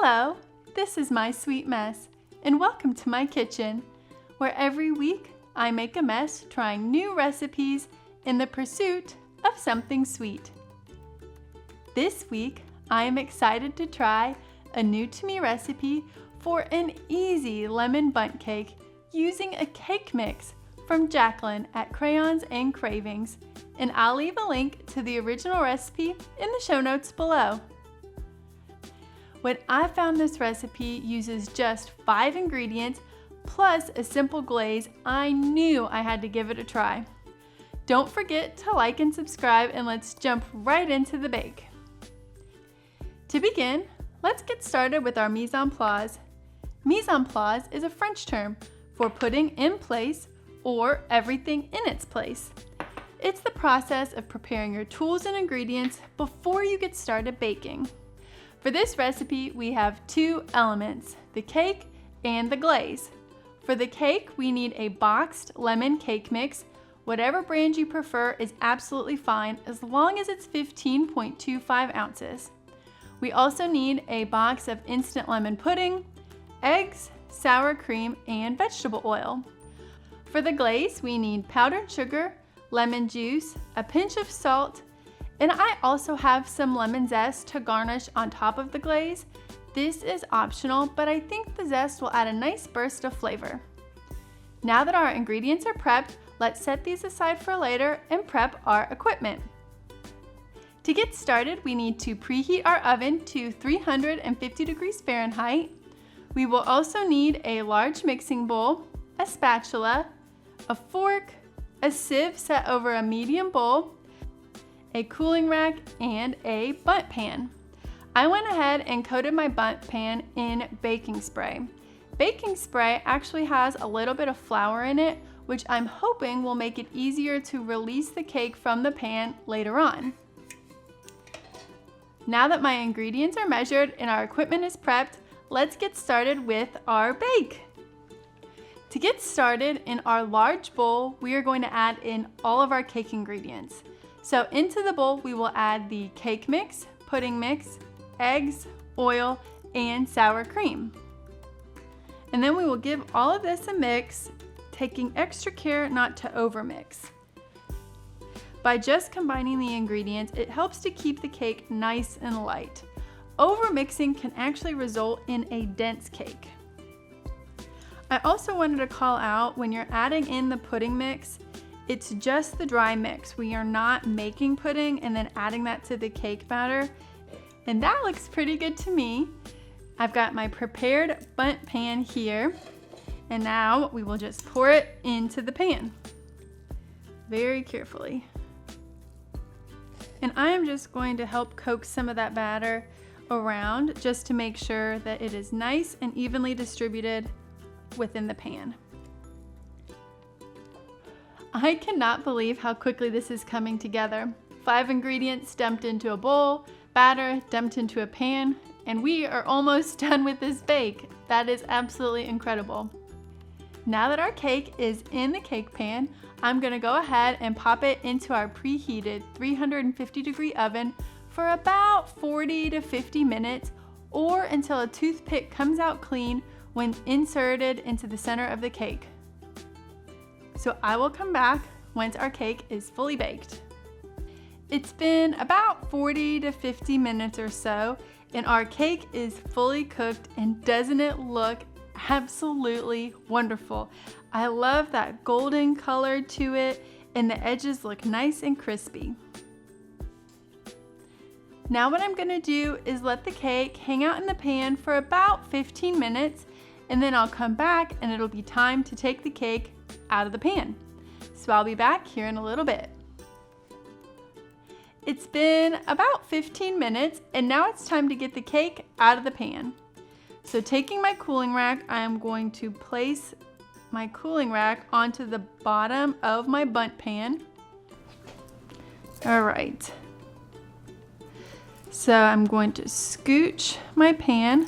Hello, this is my sweet mess, and welcome to my kitchen, where every week I make a mess trying new recipes in the pursuit of something sweet. This week, I am excited to try a new to me recipe for an easy lemon bundt cake using a cake mix from Jacqueline at Crayons and Cravings, and I'll leave a link to the original recipe in the show notes below. When I found this recipe uses just 5 ingredients plus a simple glaze, I knew I had to give it a try. Don't forget to like and subscribe, and let's jump right into the bake. To begin, let's get started with our mise en place. Mise en place is a French term for putting in place or everything in its place. It's the process of preparing your tools and ingredients before you get started baking. For this recipe, we have 2 elements, the cake and the glaze. For the cake, we need a boxed lemon cake mix. Whatever brand you prefer is absolutely fine as long as it's 15.25 ounces. We also need a box of instant lemon pudding, eggs, sour cream, and vegetable oil. For the glaze, we need powdered sugar, lemon juice, a pinch of salt, and I also have some lemon zest to garnish on top of the glaze. This is optional, but I think the zest will add a nice burst of flavor. Now that our ingredients are prepped, let's set these aside for later and prep our equipment. To get started, we need to preheat our oven to 350 degrees Fahrenheit. We will also need a large mixing bowl, a spatula, a fork, a sieve set over a medium bowl, a cooling rack, and a bundt pan. I went ahead and coated my bundt pan in baking spray. Baking spray actually has a little bit of flour in it, which I'm hoping will make it easier to release the cake from the pan later on. Now that my ingredients are measured and our equipment is prepped, let's get started with our bake. To get started, in our large bowl, we are going to add in all of our cake ingredients. So into the bowl, we will add the cake mix, pudding mix, eggs, oil, and sour cream. And then we will give all of this a mix, taking extra care not to overmix. By just combining the ingredients, it helps to keep the cake nice and light. Overmixing can actually result in a dense cake. I also wanted to call out, when you're adding in the pudding mix, it's just the dry mix. We are not making pudding and then adding that to the cake batter. And that looks pretty good to me. I've got my prepared bundt pan here. And now we will just pour it into the pan very carefully. And I am just going to help coax some of that batter around just to make sure that it is nice and evenly distributed within the pan. I cannot believe how quickly this is coming together. 5 ingredients dumped into a bowl, batter dumped into a pan, and we are almost done with this bake. That is absolutely incredible. Now that our cake is in the cake pan, I'm gonna go ahead and pop it into our preheated 350 degree oven for about 40 to 50 minutes, or until a toothpick comes out clean when inserted into the center of the cake. So I will come back once our cake is fully baked. It's been about 40 to 50 minutes or so, and our cake is fully cooked, and doesn't it look absolutely wonderful? I love that golden color to it, and the edges look nice and crispy. Now what I'm gonna do is let the cake hang out in the pan for about 15 minutes, and then I'll come back and it'll be time to take the cake out of the pan. So I'll be back here in a little bit. It's been about 15 minutes, and now it's time to get the cake out of the pan. So taking my cooling rack, I am going to place my cooling rack onto the bottom of my bundt pan. All right. So I'm going to scooch my pan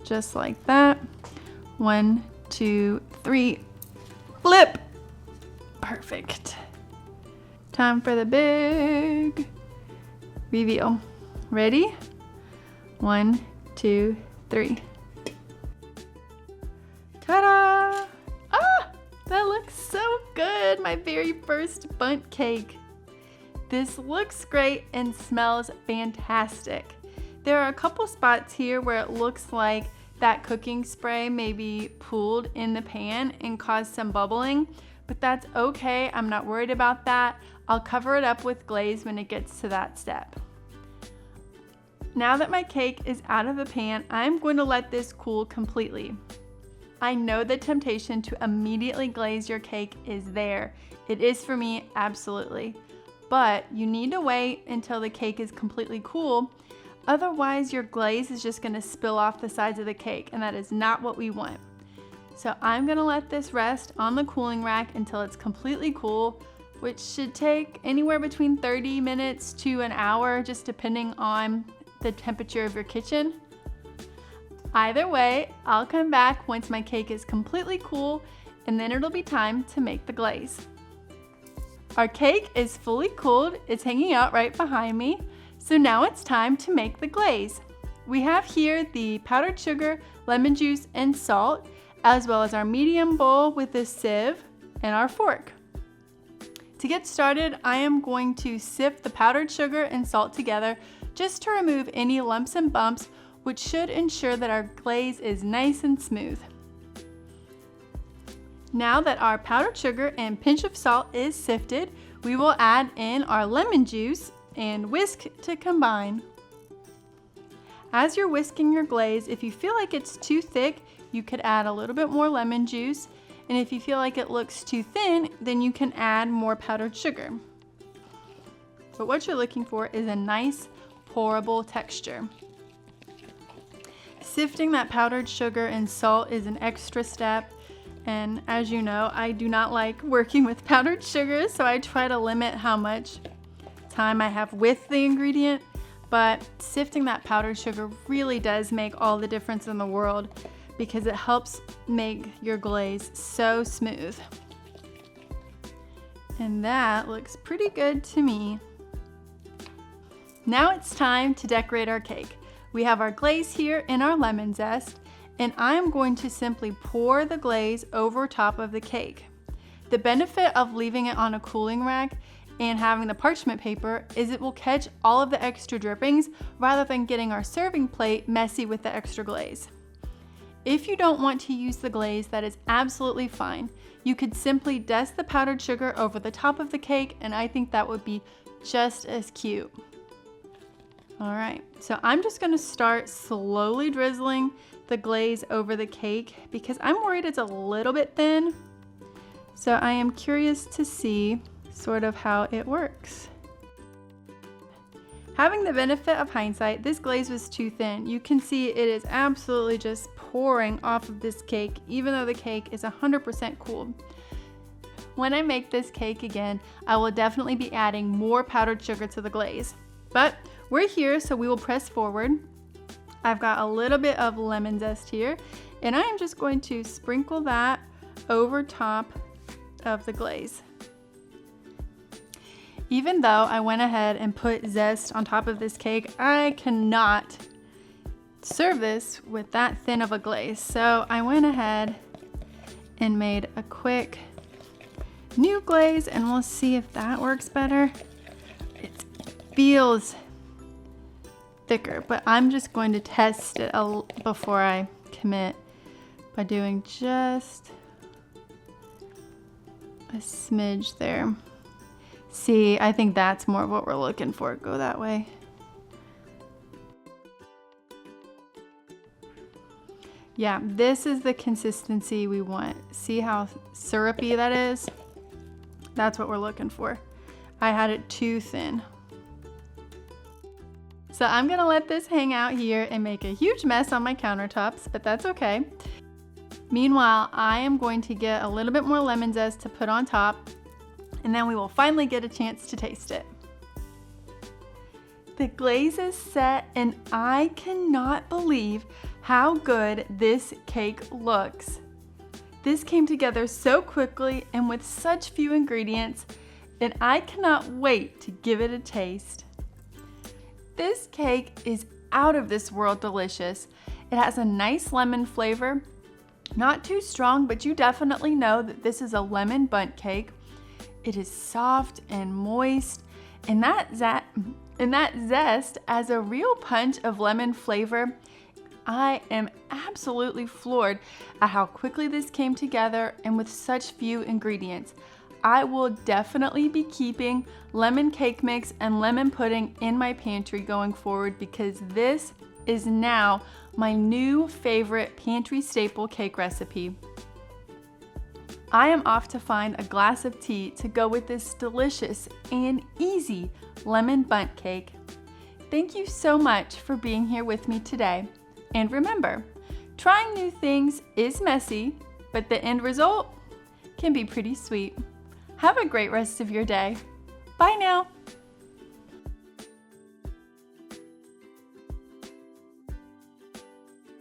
just like that. 1, 2, 3, flip. Perfect. Time for the big reveal. Ready? 1, 2, 3. Ta-da! Ah, that looks so good. My very first bundt cake. This looks great and smells fantastic. There are a couple spots here where it looks like that cooking spray maybe pooled in the pan and caused some bubbling, but that's okay. I'm not worried about that. I'll cover it up with glaze when it gets to that step. Now that my cake is out of the pan, I'm going to let this cool completely. I know the temptation to immediately glaze your cake is there. It is for me, absolutely. But you need to wait until the cake is completely cool. Otherwise, your glaze is just gonna spill off the sides of the cake, and that is not what we want. So I'm gonna let this rest on the cooling rack until it's completely cool, which should take anywhere between 30 minutes to an hour, just depending on the temperature of your kitchen. Either way, I'll come back once my cake is completely cool, and then it'll be time to make the glaze. Our cake is fully cooled. It's hanging out right behind me. So now it's time to make the glaze. We have here the powdered sugar, lemon juice, and salt, as well as our medium bowl with a sieve and our fork. To get started, I am going to sift the powdered sugar and salt together just to remove any lumps and bumps, which should ensure that our glaze is nice and smooth. Now that our powdered sugar and pinch of salt is sifted, we will add in our lemon juice and whisk to combine. As you're whisking your glaze, if you feel like it's too thick, you could add a little bit more lemon juice, and if you feel like it looks too thin, then you can add more powdered sugar. But what you're looking for is a nice pourable texture. Sifting that powdered sugar and salt is an extra step, and as you know, I do not like working with powdered sugar, so I try to limit how much time I have with the ingredient, but sifting that powdered sugar really does make all the difference in the world because it helps make your glaze so smooth. And that looks pretty good to me. Now it's time to decorate our cake. We have our glaze here and our lemon zest, and I'm going to simply pour the glaze over top of the cake. The benefit of leaving it on a cooling rack and having the parchment paper is it will catch all of the extra drippings rather than getting our serving plate messy with the extra glaze. If you don't want to use the glaze, that is absolutely fine. You could simply dust the powdered sugar over the top of the cake, and I think that would be just as cute. All right, so I'm just gonna start slowly drizzling the glaze over the cake because I'm worried it's a little bit thin. So I am curious to see sort of how it works. Having the benefit of hindsight, this glaze was too thin. You can see it is absolutely just pouring off of this cake, even though the cake is 100% cooled. When I make this cake again, I will definitely be adding more powdered sugar to the glaze. But we're here, so we will press forward. I've got a little bit of lemon zest here, and I am just going to sprinkle that over top of the glaze. Even though I went ahead and put zest on top of this cake, I cannot serve this with that thin of a glaze. So I went ahead and made a quick new glaze, and we'll see if that works better. It feels thicker, but I'm just going to test it before I commit by doing just a smidge there. See, I think that's more of what we're looking for. Go that way. Yeah, this is the consistency we want. See how syrupy that is? That's what we're looking for. I had it too thin. So I'm gonna let this hang out here and make a huge mess on my countertops, but that's okay. Meanwhile, I am going to get a little bit more lemon zest to put on top, and then we will finally get a chance to taste it. The glaze is set, and I cannot believe how good this cake looks. This came together so quickly and with such few ingredients, and I cannot wait to give it a taste. This cake is out of this world delicious. It has a nice lemon flavor, not too strong, but you definitely know that this is a lemon bundt cake. It is soft and moist, and that zest adds a real punch of lemon flavor. I am absolutely floored at how quickly this came together and with such few ingredients. I will definitely be keeping lemon cake mix and lemon pudding in my pantry going forward because this is now my new favorite pantry staple cake recipe. I am off to find a glass of tea to go with this delicious and easy lemon bundt cake. Thank you so much for being here with me today. And remember, trying new things is messy, but the end result can be pretty sweet. Have a great rest of your day. Bye now.